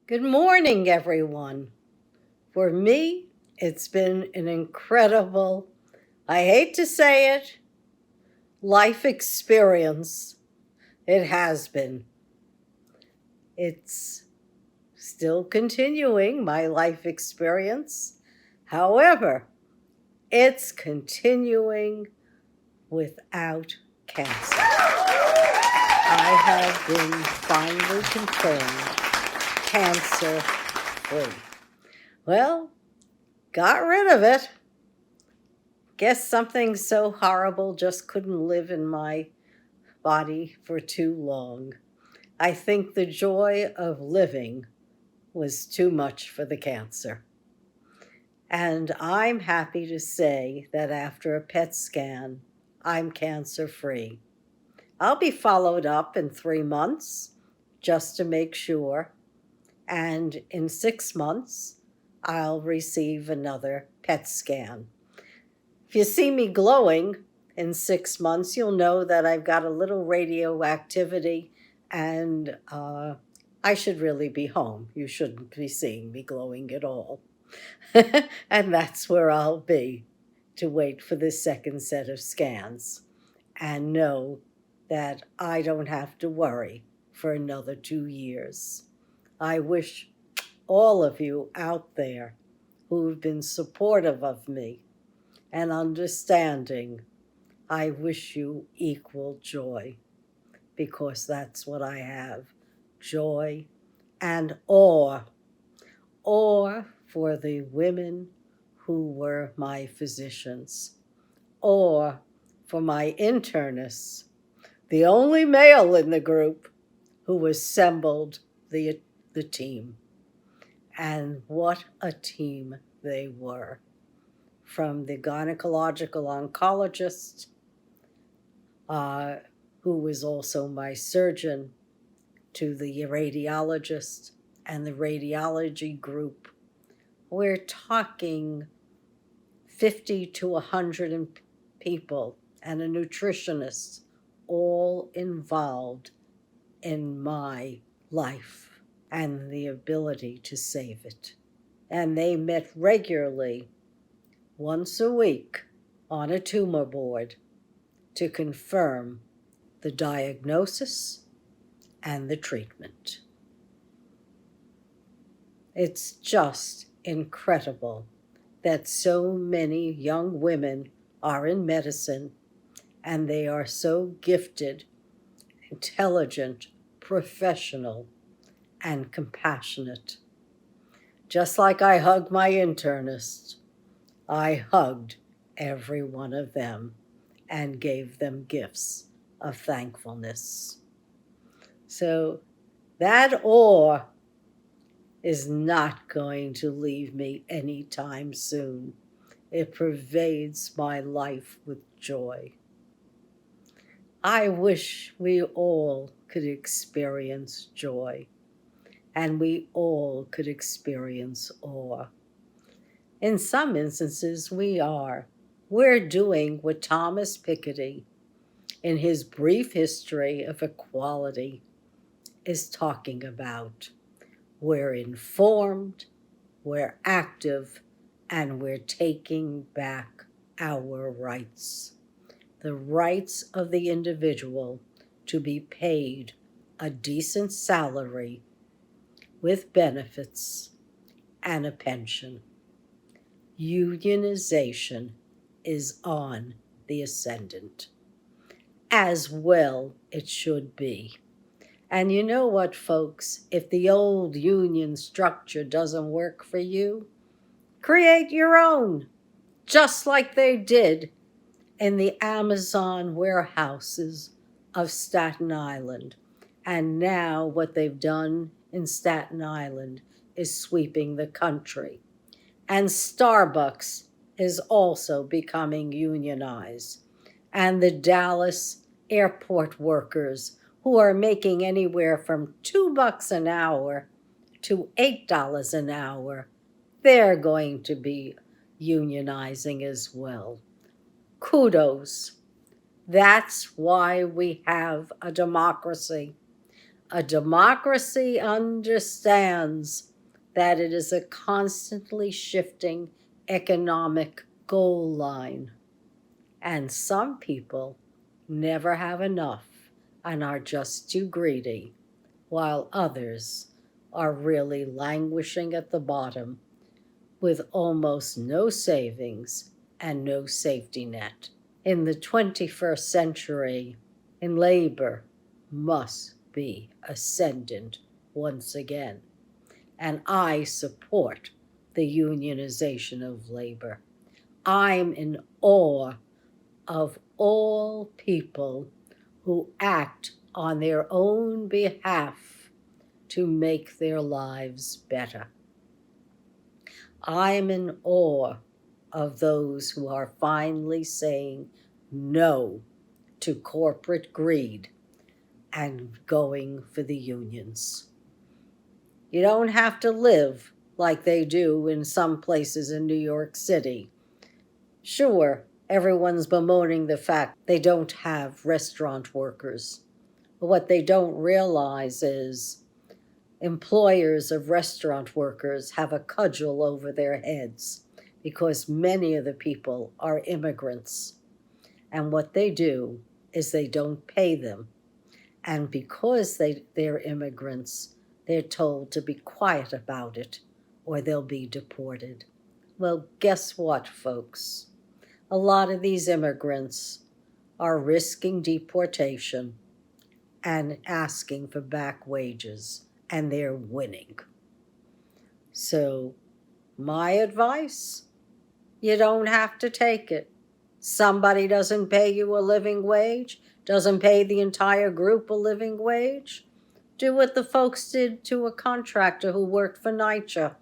Good morning, everyone. For me, it's been an incredible, I hate to say it, life experience. It has been. It's still continuing, my life experience. However, it's continuing without cancer. I have been finally confirmed cancer-free. Well, got rid of it. Guess something so horrible just couldn't live in my body for too long. I think the joy of living was too much for the cancer. And I'm happy to say that after a PET scan, I'm cancer-free. I'll be followed up in 3 months just to make sure. And in 6 months, I'll receive another PET scan. If you see me glowing in 6 months, you'll know that I've got a little radioactivity and I should really be home. You shouldn't be seeing me glowing at all. And that's where I'll be to wait for the second set of scans and know that I don't have to worry for another 2 years. I wish all of you out there who've been supportive of me and understanding, I wish you equal joy, because that's what I have, joy and awe. Awe for the women who were my physicians, awe for my internists, the only male in the group who assembled the team. And what a team they were. From the gynecological oncologist, who was also my surgeon, to the radiologist and the radiology group. We're talking 50 to 100 people and a nutritionist, all involved in my life and the ability to save it. And they met regularly, once a week, on a tumor board to confirm the diagnosis and the treatment. It's just incredible that so many young women are in medicine and they are so gifted, intelligent, professional, and compassionate. Just like I hugged my internist, I hugged every one of them and gave them gifts of thankfulness. So that awe is not going to leave me anytime soon. It pervades my life with joy. I wish we all could experience joy, and we all could experience awe. In some instances, we are. We're doing what Thomas Piketty, in his brief history of equality, is talking about. We're informed, we're active, and we're taking back our rights. The rights of the individual to be paid a decent salary with benefits and a pension. Unionization is on the ascendant, as well it should be. And you know what, folks? If the old union structure doesn't work for you, create your own, just like they did in the Amazon warehouses of Staten Island. And now what they've done in Staten Island is sweeping the country. And Starbucks is also becoming unionized. And the Dallas airport workers, who are making anywhere from $2 an hour to $8 an hour, they're going to be unionizing as well. Kudos. That's why we have a democracy. A democracy understands that it is a constantly shifting economic goal line. And some people never have enough and are just too greedy, while others are really languishing at the bottom with almost no savings and no safety net. In the 21st century, labor must be ascendant once again. And I support the unionization of labor. I'm in awe of all people who act on their own behalf to make their lives better. I'm in awe of those who are finally saying no to corporate greed and going for the unions. You don't have to live like they do in some places in New York City. Sure, everyone's bemoaning the fact they don't have restaurant workers. But what they don't realize is employers of restaurant workers have a cudgel over their heads because many of the people are immigrants. And what they do is they don't pay them. And because they're immigrants, they're told to be quiet about it or they'll be deported. Well, guess what, folks? A lot of these immigrants are risking deportation and asking for back wages, and they're winning. So, my advice, you don't have to take it. Somebody doesn't pay you a living wage, doesn't pay the entire group a living wage. Do what the folks did to a contractor who worked for NYCHA.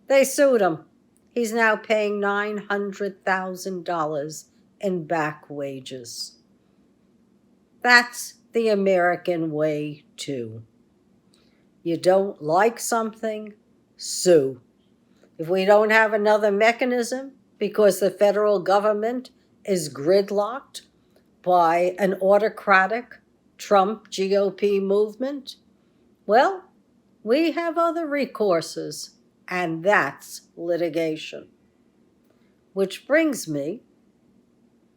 They sued him. He's now paying $900,000 in back wages. That's the American way, too. You don't like something, sue. If we don't have another mechanism because the federal government is gridlocked by an autocratic Trump GOP movement, well, we have other recourses, and that's litigation. Which brings me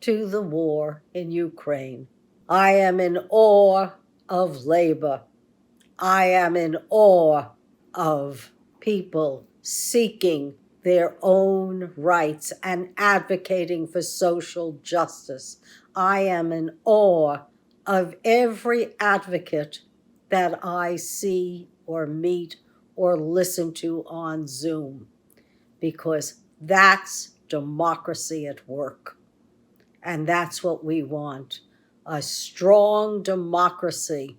to the war in Ukraine. I am in awe of labor. I am in awe of people seeking their own rights and advocating for social justice. I am in awe of every advocate that I see or meet or listen to on Zoom, because that's democracy at work. And that's what we want, a strong democracy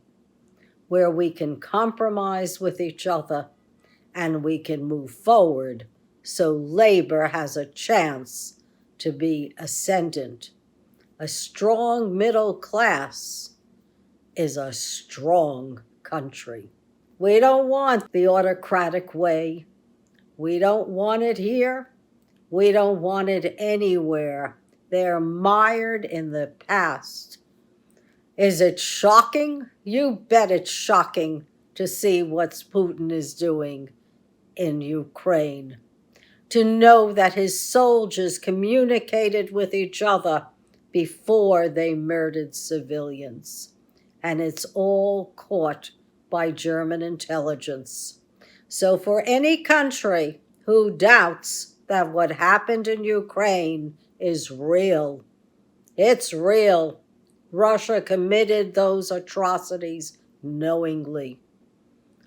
where we can compromise with each other and we can move forward so labor has a chance to be ascendant. A strong middle class is a strong country. We don't want the autocratic way. We don't want it here. We don't want it anywhere. They're mired in the past. Is it shocking? You bet it's shocking to see what Putin is doing in Ukraine. To know that his soldiers communicated with each other before they murdered civilians. And it's all caught by German intelligence. So for any country who doubts that what happened in Ukraine is real, it's real. Russia committed those atrocities knowingly.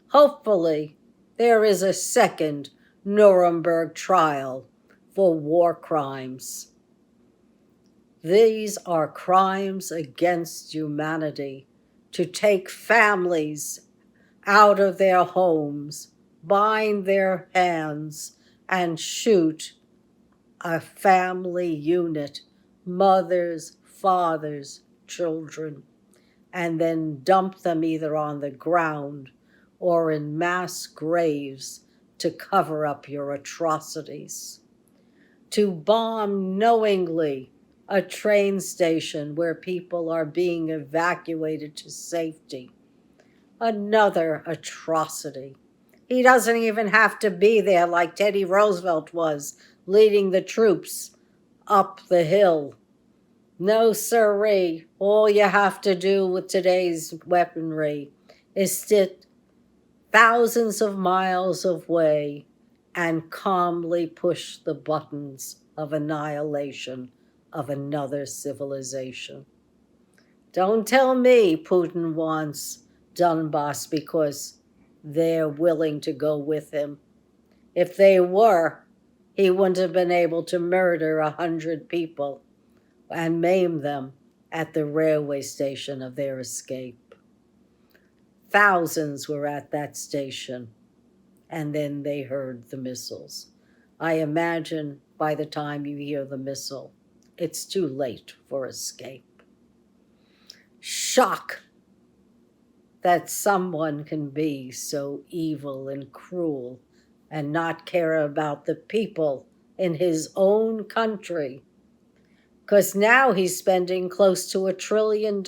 Hopefully, there is a second Nuremberg trial for war crimes. These are crimes against humanity, to take families out of their homes, bind their hands, and shoot a family unit, mothers, fathers, children, and then dump them either on the ground or in mass graves to cover up your atrocities. To bomb knowingly a train station where people are being evacuated to safety. Another atrocity. He doesn't even have to be there like Teddy Roosevelt was, leading the troops up the hill. No, sirree. All you have to do with today's weaponry is sit thousands of miles away and calmly push the buttons of annihilation of another civilization. Don't tell me Putin wants Donbass because they're willing to go with him. If they were, he wouldn't have been able to murder 100 people and maim them at the railway station of their escape. Thousands were at that station, and then they heard the missiles. I imagine by the time you hear the missile, it's too late for escape. Shock that someone can be so evil and cruel and not care about the people in his own country. Because now he's spending close to $1 trillion.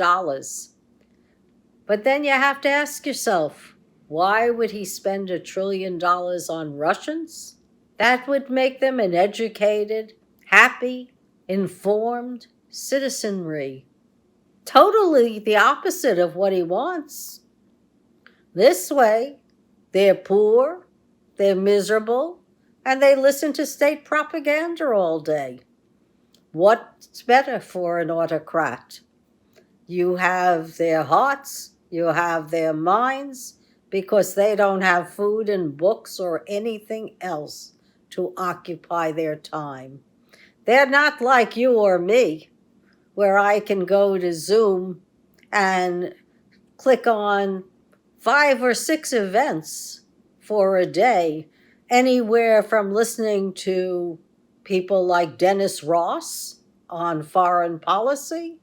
But then you have to ask yourself, why would he spend $1 trillion on Russians? That would make them an educated, happy, informed citizenry. Totally the opposite of what he wants. This way, they're poor, they're miserable, and they listen to state propaganda all day. What's better for an autocrat? You have their hearts, you have their minds, because they don't have food and books or anything else to occupy their time. They're not like you or me, where I can go to Zoom and click on 5 or 6 events for a day, anywhere from listening to people like Dennis Ross on foreign policy,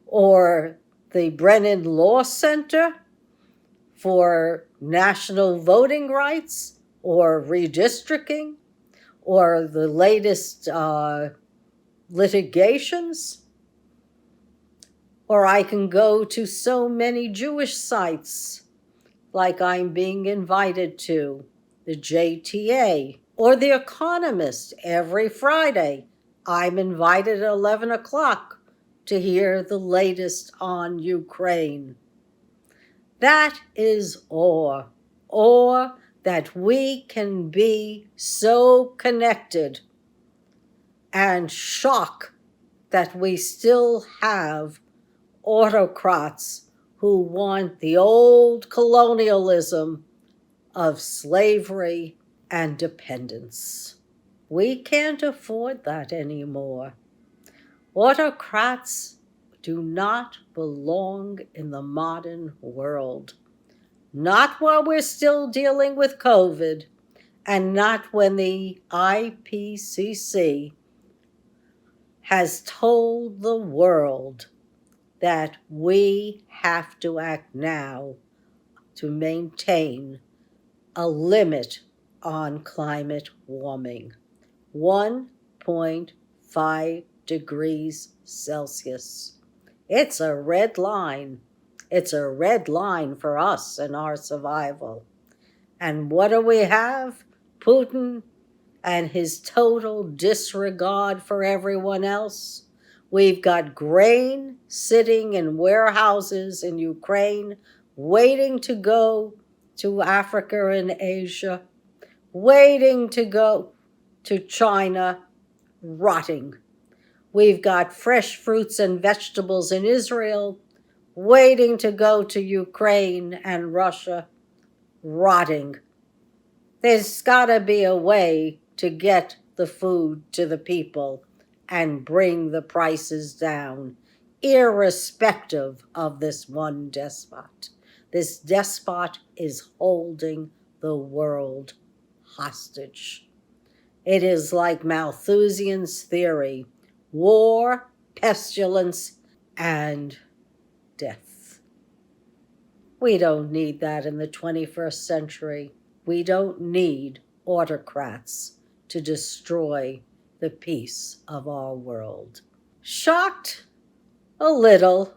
or the Brennan Law Center for national voting rights, or redistricting, or the latest litigations. Or I can go to so many Jewish sites, like I'm being invited to, the JTA, or The Economist every Friday. I'm invited at 11 o'clock to hear the latest on Ukraine. That is awe that we can be so connected, and shock that we still have autocrats who want the old colonialism of slavery and dependence. We can't afford that anymore. Autocrats do not belong in the modern world. Not while we're still dealing with COVID, and not when the IPCC has told the world that we have to act now to maintain a limit on climate warming. 1.5 degrees Celsius. It's a red line. It's a red line for us and our survival. And what do we have? Putin and his total disregard for everyone else. We've got grain sitting in warehouses in Ukraine, waiting to go to Africa and Asia, waiting to go to China, rotting. We've got fresh fruits and vegetables in Israel, waiting to go to Ukraine and Russia, rotting. There's got to be a way to get the food to the people and bring the prices down, irrespective of this one despot. This despot is holding the world hostage. It is like Malthusian's theory: war, pestilence, and death. We don't need that in the 21st century. We don't need autocrats to destroy the peace of our world. Shocked? A little.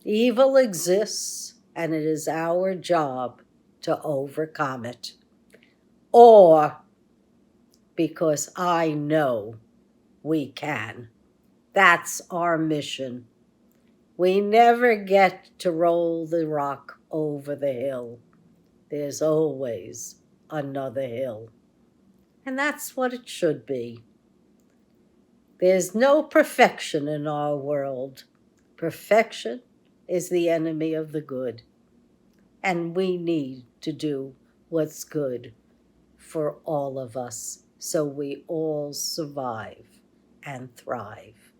Evil exists. and it is our job to overcome it. Or because I know we can. That's our mission. We never get to roll the rock over the hill. There's always another hill. And that's what it should be. There's no perfection in our world. Perfection is the enemy of the good. And we need to do what's good for all of us so we all survive and thrive.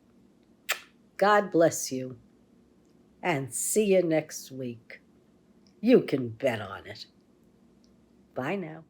God bless you, and see you next week. You can bet on it. Bye now.